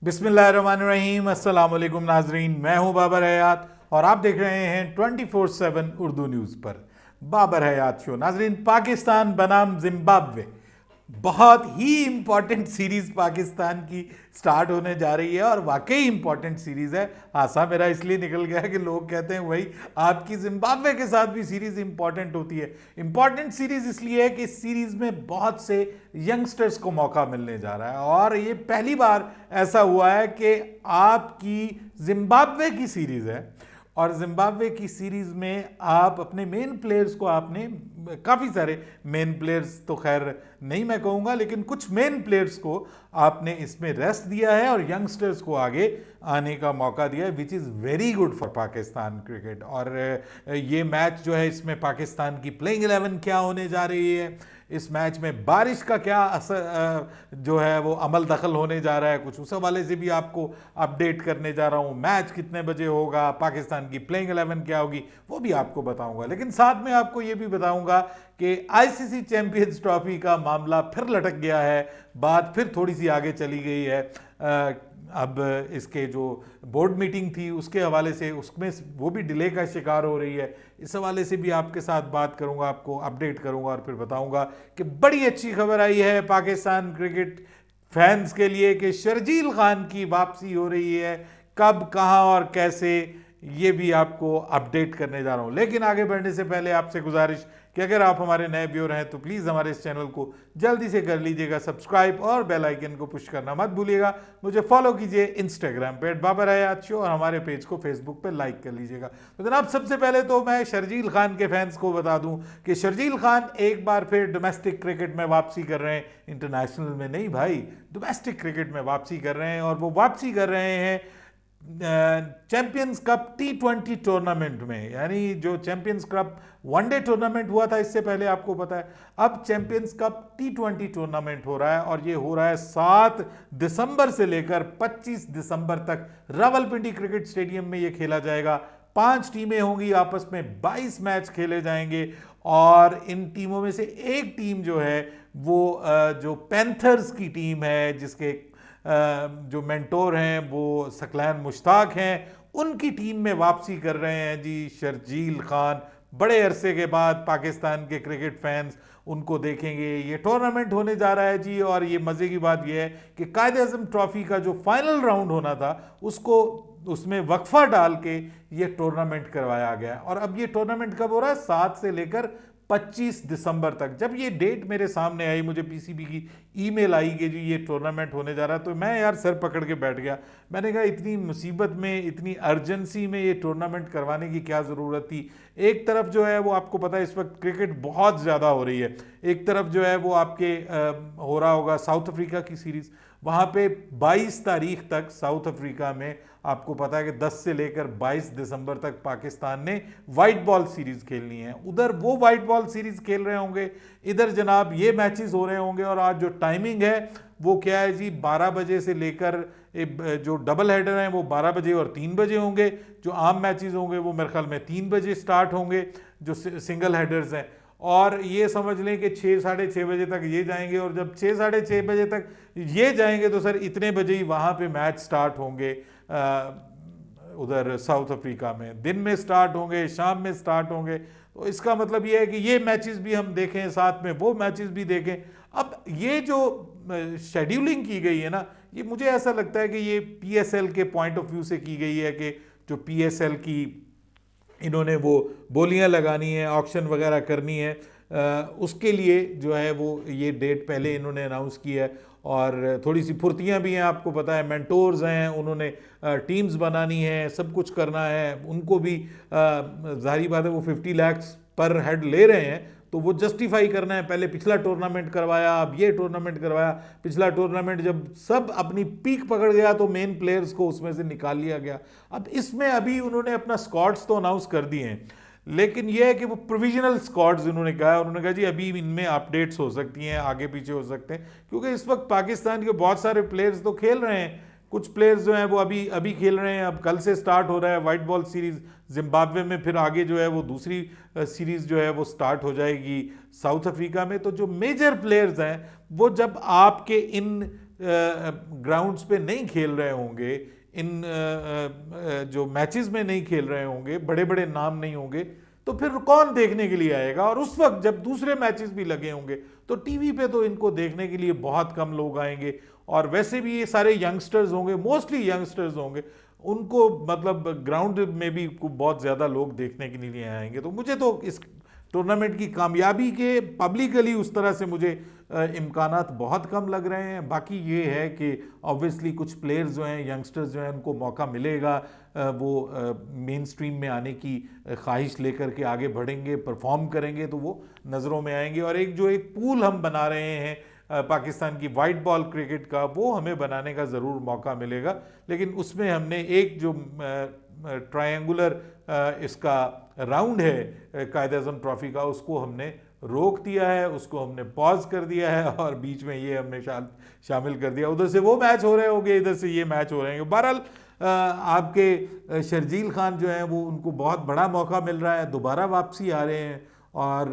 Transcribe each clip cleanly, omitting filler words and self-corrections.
बिस्मिल्लाहिर्रहमानिर्रहीम, अस्सलाम वालेकुम नाजरीन। मैं हूं बाबर हयात और आप देख रहे हैं 24/7 उर्दू न्यूज़ पर बाबर हयात शो। नाजरीन, पाकिस्तान बनाम जिम्बाब्वे, बहुत ही इंपॉर्टेंट सीरीज पाकिस्तान की स्टार्ट होने जा रही है और वाकई इंपॉर्टेंट सीरीज है। हासा मेरा इसलिए निकल गया कि लोग कहते हैं वही आपकी जिम्बाब्वे के साथ भी सीरीज इंपॉर्टेंट होती है। इंपॉर्टेंट सीरीज इसलिए है कि इस सीरीज में बहुत से यंगस्टर्स को मौका मिलने जा रहा है और ये पहली बार ऐसा हुआ है कि आपकी जिम्बाब्वे की सीरीज है और जिम्बाब्वे की सीरीज में आप अपने मेन प्लेयर्स को आपने काफ़ी सारे मेन प्लेयर्स तो खैर नहीं मैं कहूँगा, लेकिन कुछ मेन प्लेयर्स को आपने इसमें रेस्ट दिया है और यंगस्टर्स को आगे आने का मौका दिया है, which is very good for Pakistan cricket. और ये मैच जो है, इसमें पाकिस्तान की प्लेइंग 11 क्या होने जा रही है, इस मैच में बारिश का क्या असर जो है वो अमल दखल होने जा रहा है, कुछ उस हवाले से भी आपको अपडेट करने जा रहा हूँ। मैच कितने बजे होगा, पाकिस्तान की प्लेइंग 11 क्या होगी, वो भी आपको बताऊंगा। लेकिन साथ में आपको ये भी बताऊंगा कि आईसीसी चैंपियंस ट्रॉफी का मामला फिर लटक गया है, बात फिर थोड़ी सी आगे चली गई है। अब इसके जो बोर्ड मीटिंग थी उसके हवाले से, उसमें वो भी डिले का शिकार हो रही है। इस हवाले से भी आपके साथ बात करूंगा, आपको अपडेट करूंगा और फिर बताऊंगा कि बड़ी अच्छी खबर आई है पाकिस्तान क्रिकेट फैंस के लिए कि शर्जील खान की वापसी हो रही है। कब, कहां और कैसे, ये भी आपको अपडेट करने जा रहा हूं। लेकिन आगे बढ़ने से पहले आपसे गुजारिश कि अगर आप हमारे नए व्यूअर हैं तो प्लीज़ हमारे इस चैनल को जल्दी से कर लीजिएगा सब्सक्राइब और बेल आइकन को पुश करना मत भूलिएगा। मुझे फॉलो कीजिए इंस्टाग्राम पे @बाबर हयात शो और हमारे पेज को फेसबुक पे लाइक कर लीजिएगा। तो जनाब, सबसे पहले तो मैं शर्जील खान के फैंस को बता दूं कि शर्जील खान एक बार फिर डोमेस्टिक क्रिकेट में वापसी कर रहे हैं। इंटरनेशनल में नहीं भाई, डोमेस्टिक क्रिकेट में वापसी कर रहे हैं और वो वापसी कर रहे हैं चैंपियंस कप T20 टूर्नामेंट में। यानी जो चैंपियंस कप वनडे टूर्नामेंट हुआ था इससे पहले, आपको पता है, अब चैंपियंस कप T20 टूर्नामेंट हो रहा है और ये हो रहा है 7 दिसंबर से लेकर 25 दिसंबर तक रावलपिंडी क्रिकेट स्टेडियम में ये खेला जाएगा। 5 टीमें होंगी, आपस में 22 मैच खेले जाएंगे और इन टीमों में से एक टीम जो है वो जो पैंथर्स की टीम है, जिसके जो मेंटोर हैं वो सकलैन मुश्ताक हैं, उनकी टीम में वापसी कर रहे हैं जी शर्जील खान। बड़े अरसे के बाद पाकिस्तान के क्रिकेट फैंस उनको देखेंगे। ये टूर्नामेंट होने जा रहा है जी और ये मज़े की बात ये है कि कायद-ए-आज़म ट्रॉफी का जो फाइनल राउंड होना था उसको उसमें वक्फा डाल के ये टूर्नामेंट करवाया गया। और अब ये टूर्नामेंट कब हो रहा है? 7 से लेकर 25 दिसंबर तक। जब ये डेट मेरे सामने आई, मुझे पीसीबी की ईमेल आई कि जी ये टूर्नामेंट होने जा रहा है, तो मैं यार सर पकड़ के बैठ गया। मैंने कहा इतनी मुसीबत में, इतनी अर्जेंसी में ये टूर्नामेंट करवाने की क्या ज़रूरत थी। एक तरफ जो है वो आपको पता है इस वक्त क्रिकेट बहुत ज़्यादा हो रही है, एक तरफ जो है वो आपके हो रहा होगा साउथ अफ्रीका की सीरीज़, वहाँ पे 22 तारीख तक साउथ अफ्रीका में आपको पता है कि 10 से लेकर 22 दिसंबर तक पाकिस्तान ने वाइट बॉल सीरीज़ खेलनी है। उधर वो वाइट बॉल सीरीज़ खेल रहे होंगे, इधर जनाब ये मैचेस हो रहे होंगे। और आज जो टाइमिंग है वो क्या है जी, 12 बजे से लेकर जो डबल हेडर हैं वो 12 बजे और 3 बजे होंगे। जो आम मैचेस होंगे वो मेरे ख्याल में 3 बजे स्टार्ट होंगे, जो सिंगल हेडर्स हैं। और ये समझ लें कि 6 साढ़े 6 बजे तक ये जाएंगे और जब 6 साढ़े 6 बजे तक ये जाएंगे तो सर इतने बजे ही वहाँ पे मैच स्टार्ट होंगे। उधर साउथ अफ्रीका में दिन में स्टार्ट होंगे, शाम में स्टार्ट होंगे। तो इसका मतलब ये है कि ये मैचेस भी हम देखें, साथ में वो मैचेस भी देखें। अब ये जो शेड्यूलिंग की गई है ना, ये मुझे ऐसा लगता है कि ये पीएसएल के पॉइंट ऑफ व्यू से की गई है कि जो पीएसएल की इन्होंने वो बोलियां लगानी है, ऑक्शन वगैरह करनी है, उसके लिए जो है वो ये डेट पहले इन्होंने अनाउंस की है। और थोड़ी सी फुर्तियाँ भी हैं, आपको पता है मेंटोर्स हैं, उन्होंने टीम्स बनानी है, सब कुछ करना है। उनको भी जाहिर बात है वो 50 लाख पर हेड ले रहे हैं तो वो जस्टिफाई करना है। पहले पिछला टूर्नामेंट करवाया, अब ये टूर्नामेंट करवाया। पिछला टूर्नामेंट जब सब अपनी पीक पकड़ गया तो मेन प्लेयर्स को उसमें से निकाल लिया गया। अब इसमें अभी उन्होंने अपना स्क्वाड्स तो अनाउंस कर दिए हैं, लेकिन यह है कि वो प्रोविजनल स्क्वाड्स उन्होंने कहा है। उन्होंने कहा जी अभी इनमें अपडेट्स हो सकती हैं, आगे पीछे हो सकते हैं, क्योंकि इस वक्त पाकिस्तान के बहुत सारे प्लेयर्स तो खेल रहे हैं। कुछ प्लेयर्स जो हैं वो अभी अभी खेल रहे हैं। अब कल से स्टार्ट हो रहा है वाइट बॉल सीरीज़ जिम्बाब्वे में, फिर आगे जो है वो दूसरी सीरीज़ जो है वो स्टार्ट हो जाएगी साउथ अफ्रीका में। तो जो मेजर प्लेयर्स हैं वो जब आपके इन ग्राउंड्स पे नहीं खेल रहे होंगे, इन जो मैचेस में नहीं खेल रहे होंगे, बड़े बड़े नाम नहीं होंगे, तो फिर कौन देखने के लिए आएगा? और उस वक्त जब दूसरे मैचेस भी लगे होंगे तो टीवी पे तो इनको देखने के लिए बहुत कम लोग आएंगे। और वैसे भी ये सारे यंगस्टर्स होंगे, मोस्टली यंगस्टर्स होंगे, उनको मतलब ग्राउंड में भी बहुत ज़्यादा लोग देखने के लिए आएंगे। तो मुझे तो इस टूर्नामेंट की कामयाबी के पब्लिकली उस तरह से मुझे इम्कानात बहुत कम लग रहे हैं। बाकी ये है कि ऑब्वियसली कुछ प्लेयर्स जो हैं, यंगस्टर्स जो हैं, उनको मौका मिलेगा, वो मेन स्ट्रीम में आने की ख्वाहिश लेकर के आगे बढ़ेंगे, परफॉर्म करेंगे तो वो नज़रों में आएंगे। और एक पूल हम बना रहे हैं पाकिस्तान की वाइट बॉल क्रिकेट का, वो हमें बनाने का ज़रूर मौका मिलेगा। लेकिन उसमें हमने एक जो ट्रायंगुलर इसका राउंड है कायद-ए-आज़म ट्रॉफी का, उसको हमने रोक दिया है, उसको हमने पॉज कर दिया है और बीच में ये हमने शामिल कर दिया। उधर से वो मैच हो रहे होंगे, इधर से ये मैच हो रहे हैं। बहरहाल आपके शर्जील खान जो हैं वो, उनको बहुत बड़ा मौका मिल रहा है, दोबारा वापसी आ रहे हैं और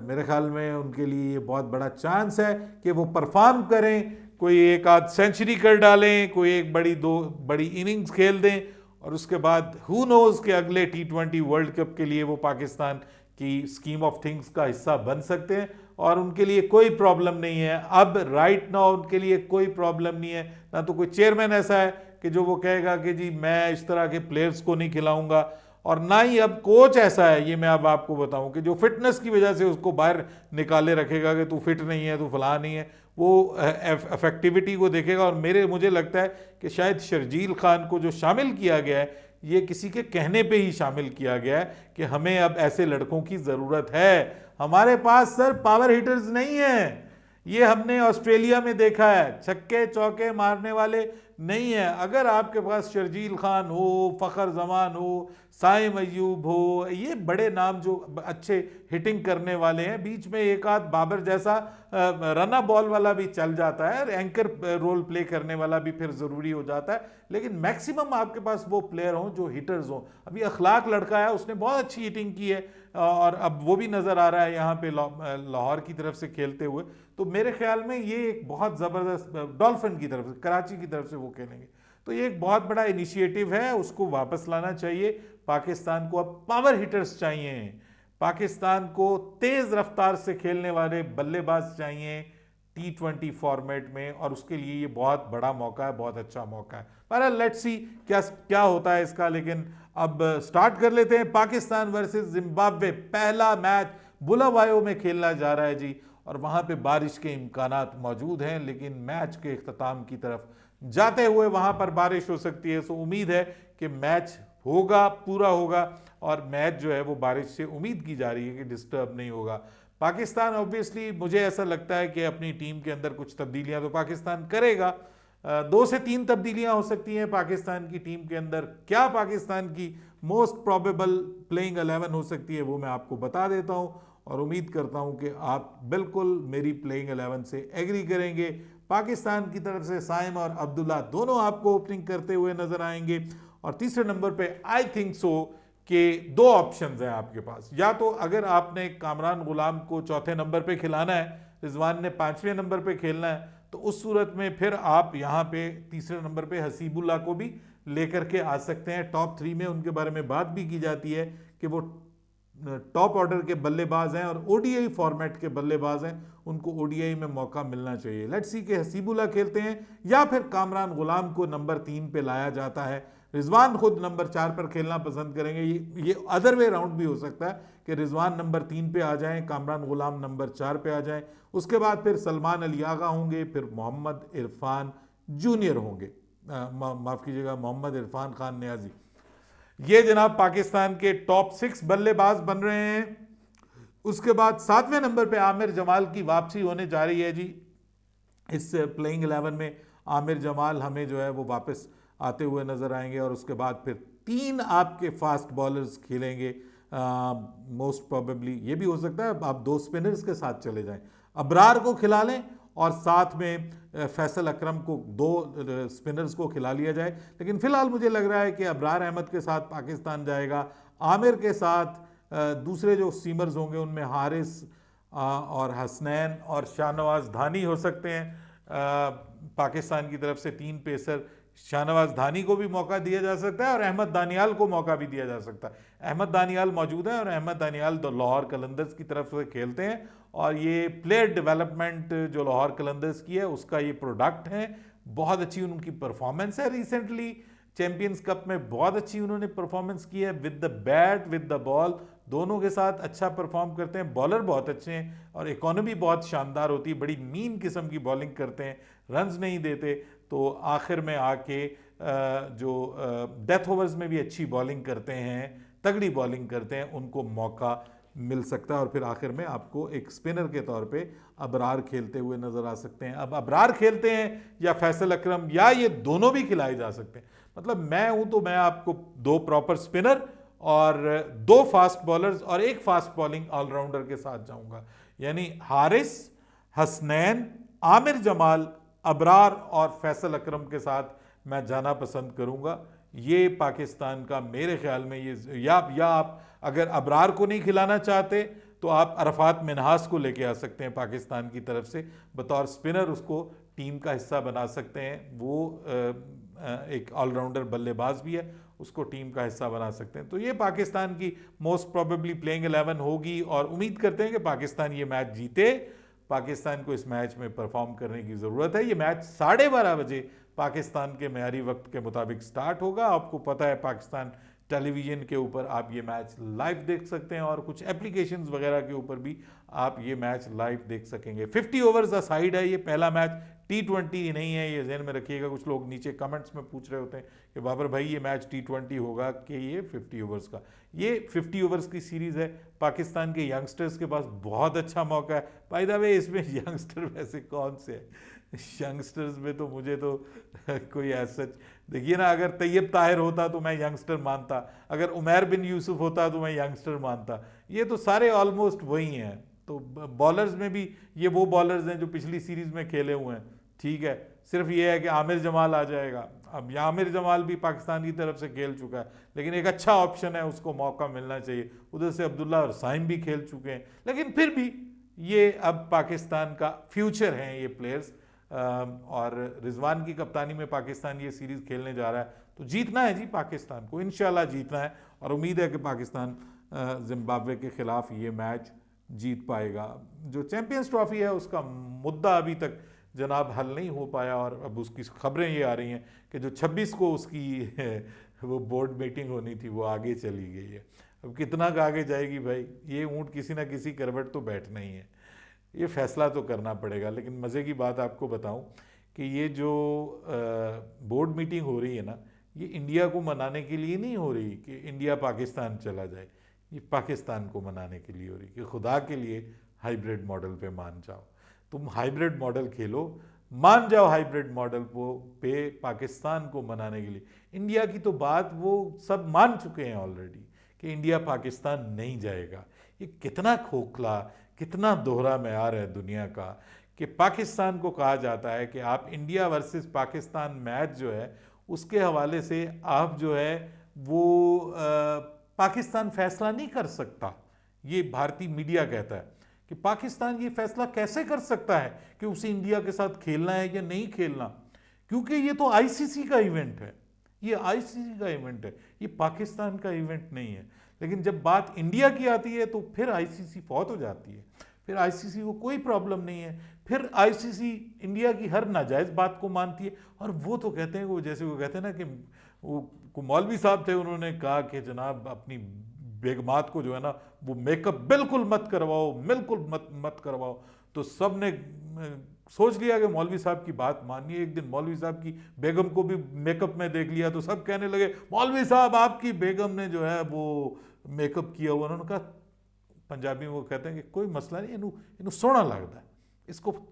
मेरे ख्याल में उनके लिए ये बहुत बड़ा चांस है कि वो परफॉर्म करें, कोई एक आध सेंचुरी कर डालें, कोई एक बड़ी इनिंग्स खेल दें और उसके बाद हु नोज़ कि अगले T20 वर्ल्ड कप के लिए वो पाकिस्तान की स्कीम ऑफ थिंग्स का हिस्सा बन सकते हैं। और उनके लिए कोई प्रॉब्लम नहीं है अब, राइट नाउ उनके लिए कोई प्रॉब्लम नहीं है। ना तो कोई चेयरमैन ऐसा है कि जो वो कहेगा कि जी मैं इस तरह के प्लेयर्स को नहीं खिलाऊंगा, और ना ही अब कोच ऐसा है, ये मैं अब आपको बताऊं, कि जो फिटनेस की वजह से उसको बाहर निकाले रखेगा कि तू फिट नहीं है, तू फला नहीं है। वो इफेक्टिविटी को देखेगा। और मुझे लगता है कि शायद शर्जील खान को जो शामिल किया गया है, ये किसी के कहने पे ही शामिल किया गया है कि हमें अब ऐसे लड़कों की ज़रूरत है। हमारे पास सर पावर हिटर्स नहीं है, ये हमने ऑस्ट्रेलिया में देखा है, छक्के चौके मारने वाले नहीं है। अगर आपके पास शर्जील खान हो, फ़खर जमान हो, साइम अयूब हो, ये बड़े नाम जो अच्छे हिटिंग करने वाले हैं, बीच में एक आध बाबर जैसा रना बॉल वाला भी चल जाता है, एंकर रोल प्ले करने वाला भी फिर ज़रूरी हो जाता है। लेकिन मैक्सिमम आपके पास वो प्लेयर हों जो हिटर्स हों। अभी अखलाक लड़का है, उसने बहुत अच्छी हिटिंग की है और अब वो भी नज़र आ रहा है यहाँ पे लाहौर की तरफ से खेलते हुए। तो मेरे ख्याल में ये एक बहुत ज़बरदस्त, डॉल्फिन की तरफ से, कराची की तरफ से वो खेलेंगे, तो ये एक बहुत बड़ा इनिशिएटिव है, उसको वापस लाना चाहिए। पाकिस्तान को अब पावर हिटर्स चाहिए, पाकिस्तान को तेज़ रफ्तार से खेलने वाले बल्लेबाज चाहिए T20 फॉर्मेट में, और उसके लिए ये बहुत बड़ा मौका है, बहुत अच्छा मौका है। पर लेट्स सी क्या होता है इसका। लेकिन अब स्टार्ट कर लेते हैं। पाकिस्तान वर्सेस जिम्बाब्वे, पहला मैच बुलावायो में खेलना जा रहा है जी, और वहाँ पे बारिश के इम्कानात मौजूद हैं, लेकिन मैच के इख्तिताम की तरफ जाते हुए वहाँ पर बारिश हो सकती है। सो उम्मीद है कि मैच होगा, पूरा होगा, और मैच जो है वो बारिश से उम्मीद की जा रही है कि डिस्टर्ब नहीं होगा। पाकिस्तान ऑब्वियसली, मुझे ऐसा लगता है कि अपनी टीम के अंदर कुछ तब्दीलियां तो पाकिस्तान करेगा। 2 से 3 तब्दीलियां हो सकती हैं पाकिस्तान की टीम के अंदर। क्या पाकिस्तान की मोस्ट प्रोबेबल प्लेइंग 11 हो सकती है वो मैं आपको बता देता हूं, और उम्मीद करता हूं कि आप बिल्कुल मेरी प्लेइंग 11 से एग्री करेंगे। पाकिस्तान की तरफ से साइम और अब्दुल्ला दोनों आपको ओपनिंग करते हुए नजर आएंगे, और तीसरे नंबर पे आई थिंक सो कि 2 ऑप्शंस हैं आपके पास। या तो अगर आपने कामरान गुलाम को चौथे नंबर पे खिलाना है, रिजवान ने 5वें नंबर पे खेलना है, तो उस सूरत में फिर आप यहाँ पे तीसरे नंबर पे हसीबुल्ला को भी लेकर के आ सकते हैं। टॉप 3 में उनके बारे में बात भी की जाती है कि वो टॉप ऑर्डर के बल्लेबाज हैं और ओडीआई फॉर्मेट के बल्लेबाज हैं, उनको ओडीआई में मौका मिलना चाहिए। लेट्स सी कि हसीबुल्ला खेलते हैं या फिर कामरान गुलाम को नंबर 3 पे लाया जाता है। रिजवान खुद नंबर 4 पर खेलना पसंद करेंगे। ये अदर वे राउंड भी हो सकता है कि रिजवान नंबर 3 पे आ जाएं, कामरान गुलाम नंबर 4 पे आ जाएं। उसके बाद फिर सलमान अली आगा होंगे, फिर मोहम्मद इरफान जूनियर होंगे, माफ़ कीजिएगा, मोहम्मद इरफान खान न्याजी। ये जनाब पाकिस्तान के टॉप 6 बल्लेबाज बन रहे हैं। उसके बाद 7वें नंबर पे आमिर जमाल की वापसी होने जा रही है जी। इस प्लेइंग 11 में आमिर जमाल हमें जो है वो वापस आते हुए नजर आएंगे, और उसके बाद फिर 3 आपके फास्ट बॉलर्स खेलेंगे। मोस्ट प्रोबेबली ये भी हो सकता है आप 2 स्पिनर्स के साथ चले जाएं, अबरार को खिला लें और साथ में फैसल अकरम को, 2 स्पिनर्स को खिला लिया जाए। लेकिन फिलहाल मुझे लग रहा है कि अबरार अहमद के साथ पाकिस्तान जाएगा, आमिर के साथ दूसरे जो सीमर्स होंगे उनमें हारिस और हसनैन और शाहनवाज धानी हो सकते हैं। पाकिस्तान की तरफ से 3 पेसर शाहनवाज धानी को भी मौका दिया जा सकता है और अहमद दानियाल को मौका भी दिया जा सकता है। अहमद दानियाल मौजूद है और अहमद दानियाल तो लाहौर कलंदर्स की तरफ से खेलते हैं और ये प्लेयर डेवलपमेंट जो लाहौर कलंदर्स की है उसका ये प्रोडक्ट है। बहुत अच्छी उनकी परफॉर्मेंस है, रिसेंटली चैंपियंस कप में बहुत अच्छी उन्होंने परफॉर्मेंस की है। With the bat with the ball दोनों के साथ अच्छा परफॉर्म करते हैं। बॉलर बहुत अच्छे हैं और इकोनॉमी बहुत शानदार होती है, बड़ी मीन किस्म की बॉलिंग करते हैं, रन्स नहीं देते। तो आखिर में आके जो डेथ ओवर्स में भी अच्छी बॉलिंग करते हैं, तगड़ी बॉलिंग करते हैं, उनको मौका मिल सकता है। और फिर आखिर में आपको एक स्पिनर के तौर पे अबरार खेलते हुए नजर आ सकते हैं। अब अबरार खेलते हैं या फैसल अकरम या ये दोनों भी खिलाए जा सकते हैं। मतलब मैं हूं तो मैं आपको 2 प्रॉपर स्पिनर और 2 फास्ट बॉलर्स और 1 फास्ट बॉलिंग ऑलराउंडर के साथ जाऊंगा, यानी हारिस, हसनैन, आमिर जमाल, अबरार और फैसल अकरम के साथ मैं जाना पसंद करूंगा। ये पाकिस्तान का मेरे ख्याल में ये या आप अगर अबरार को नहीं खिलाना चाहते तो आप अरफात मिन्हास को लेके आ सकते हैं पाकिस्तान की तरफ से बतौर स्पिनर, उसको टीम का हिस्सा बना सकते हैं। वो एक ऑलराउंडर बल्लेबाज भी है, उसको टीम का हिस्सा बना सकते हैं। तो ये पाकिस्तान की मोस्ट प्रोबेबली प्लेइंग 11 होगी और उम्मीद करते हैं कि पाकिस्तान ये मैच जीते। पाकिस्तान को इस मैच में परफॉर्म करने की ज़रूरत है। ये मैच 12:30 बजे पाकिस्तान के मेयारी वक्त के मुताबिक स्टार्ट होगा। आपको पता है पाकिस्तान टेलीविज़न के ऊपर आप ये मैच लाइव देख सकते हैं और कुछ एप्लीकेशंस वगैरह के ऊपर भी आप ये मैच लाइव देख सकेंगे। 50 ओवर्स असाइड है ये पहला मैच, T20 नहीं है, ये ज़हन में रखिएगा। कुछ लोग नीचे कमेंट्स में पूछ रहे होते हैं कि बाबर भाई ये मैच T20 होगा कि ये 50 ओवर्स का। ये 50 ओवर्स की सीरीज़ है। पाकिस्तान के यंगस्टर्स के पास बहुत अच्छा मौका है। बाय द वे इसमें यंगस्टर वैसे कौन से हैं? यंगस्टर्स में तो मुझे तो कोई ऐसा सच देखिए ना, अगर तैयब ताहिर होता तो मैं यंगस्टर मानता, अगर उमैर बिन यूसुफ होता तो मैं यंगस्टर मानता। ये तो सारे ऑलमोस्ट वही हैं। तो बॉलर्स में भी ये वो बॉलर्स हैं जो पिछली सीरीज़ में खेले हुए हैं, ठीक है। सिर्फ ये है कि आमिर जमाल आ जाएगा। अब यह आमिर जमाल भी पाकिस्तान की तरफ से खेल चुका है, लेकिन एक अच्छा ऑप्शन है, उसको मौका मिलना चाहिए। उधर से अब्दुल्ला और साइम भी खेल चुके हैं, लेकिन फिर भी ये अब पाकिस्तान का फ्यूचर हैं ये प्लेयर्स। और रिजवान की कप्तानी में पाकिस्तान ये सीरीज़ खेलने जा रहा है, तो जीतना है जी पाकिस्तान को, इंशाल्लाह जीतना है। और उम्मीद है कि पाकिस्तान जिम्बाब्वे के ख़िलाफ़ ये मैच जीत पाएगा। जो चैंपियंस ट्रॉफी है उसका मुद्दा अभी तक जनाब हल नहीं हो पाया और अब उसकी खबरें ये आ रही हैं कि जो 26 को उसकी वो बोर्ड मीटिंग होनी थी वो आगे चली गई है। अब कितना आगे जाएगी भाई, ये ऊँट किसी ना किसी करवट तो बैठना ही है, ये फैसला तो करना पड़ेगा। लेकिन मज़े की बात आपको बताऊं कि ये जो बोर्ड मीटिंग हो रही है ना, ये इंडिया को मनाने के लिए नहीं हो रही कि इंडिया पाकिस्तान चला जाए, ये पाकिस्तान को मनाने के लिए हो रही कि खुदा के लिए हाइब्रिड मॉडल पे मान जाओ। तुम हाइब्रिड मॉडल खेलो, मान जाओ हाइब्रिड मॉडल पे पाकिस्तान को मनाने के लिए। इंडिया की तो बात वो सब मान चुके हैं ऑलरेडी कि इंडिया पाकिस्तान नहीं जाएगा। ये कितना खोखला, कितना दोहरा मेयार है दुनिया का कि पाकिस्तान को कहा जाता है कि आप इंडिया वर्सेस पाकिस्तान मैच जो है उसके हवाले से आप जो है वो पाकिस्तान फैसला नहीं कर सकता। ये भारतीय मीडिया कहता है कि पाकिस्तान ये फैसला कैसे कर सकता है कि उसे इंडिया के साथ खेलना है या नहीं खेलना, क्योंकि ये तो आईसीसी का इवेंट है, ये आईसीसी का इवेंट है, ये पाकिस्तान का इवेंट नहीं है। लेकिन जब बात इंडिया की आती है तो फिर आईसीसी फौत हो जाती है, फिर आईसीसी को कोई प्रॉब्लम नहीं है, फिर आईसीसी इंडिया की हर नाजायज़ बात को मानती है। और वो तो कहते हैं, वो जैसे वो कहते हैं ना कि वो मौलवी साहब थे, उन्होंने कहा कि जनाब अपनी बेगमात को जो है ना वो मेकअप बिल्कुल मत करवाओ, बिल्कुल मत करवाओ। तो सब ने सोच लिया कि मौलवी साहब की बात माननी है। एक दिन मौलवी साहब की बेगम को भी मेकअप में देख लिया तो सब कहने लगे मौलवी साहब आपकी बेगम ने जो है वो मेकअप किया हुआ। उन्होंने कहा, पंजाबी में वो कहते हैं कि कोई मसला नहीं, इनू सोहना लगता है,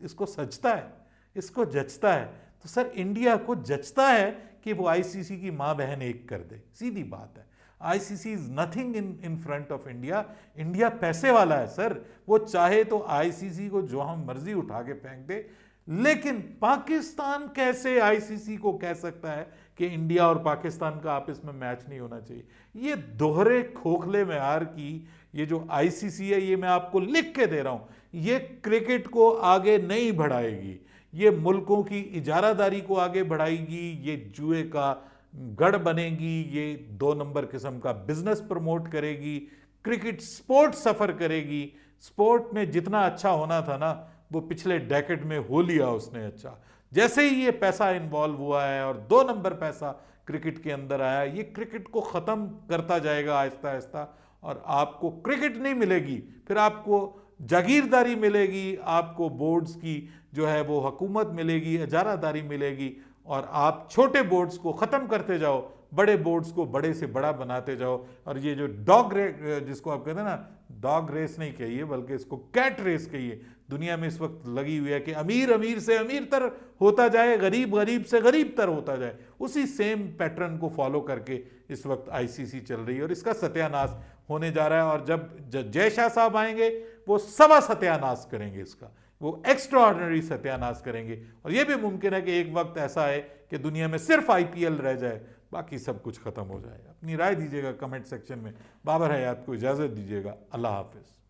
इसको सजता है, इसको जचता है। तो सर इंडिया को जचता है कि वो आईसीसी की माँ बहन एक कर दे, सीधी बात है। ICC is nothing in front of India. India पैसे वाला है सर, वो चाहे तो आईसीसी को जो हम मर्जी उठा के फेंक दे, लेकिन पाकिस्तान कैसे आईसीसी को कह सकता है कि इंडिया और पाकिस्तान का आपस में मैच नहीं होना चाहिए। ये दोहरे खोखले मेयार की ये जो आईसीसी है, ये मैं आपको लिख के दे रहा हूं, ये क्रिकेट को आगे नहीं बढ़ाएगी, ये मुल्कों की इजारादारी को आगे बढ़ाएगी, ये जुए का गढ़ बनेगी, ये 2 नंबर किस्म का बिजनेस प्रमोट करेगी, क्रिकेट स्पोर्ट सफर करेगी। स्पोर्ट में जितना अच्छा होना था ना, वो पिछले डेकेड में हो लिया उसने अच्छा। जैसे ही ये पैसा इन्वॉल्व हुआ है और 2 नंबर पैसा क्रिकेट के अंदर आया, ये क्रिकेट को ख़त्म करता जाएगा आहिस्ता आहिस्ता। और आपको क्रिकेट नहीं मिलेगी, फिर आपको जागीरदारी मिलेगी, आपको बोर्ड्स की जो है वो हुकूमत मिलेगी, इजारादारी मिलेगी, और आप छोटे बोर्ड्स को ख़त्म करते जाओ, बड़े बोर्ड्स को बड़े से बड़ा बनाते जाओ। और ये जो डॉग रेस, जिसको आप कहते हैं ना, डॉग रेस नहीं कहिए बल्कि इसको कैट रेस कहिए, दुनिया में इस वक्त लगी हुई है कि अमीर अमीर से अमीर तर होता जाए, गरीब गरीब से गरीब तर होता जाए। उसी सेम पैटर्न को फॉलो करके इस वक्त आईसीसी चल रही है और इसका सत्यानाश होने जा रहा है। और जब जय शाह साहब आएंगे, वो सवा सत्यानाश करेंगे इसका, वो एक्स्ट्रा ऑर्डिनरी सत्यानाश करेंगे। और ये भी मुमकिन है कि एक वक्त ऐसा है कि दुनिया में सिर्फ आईपीएल रह जाए, बाकी सब कुछ खत्म हो जाए। अपनी राय दीजिएगा कमेंट सेक्शन में। बाबर हयात को इजाज़त दीजिएगा। अल्लाह हाफिज़।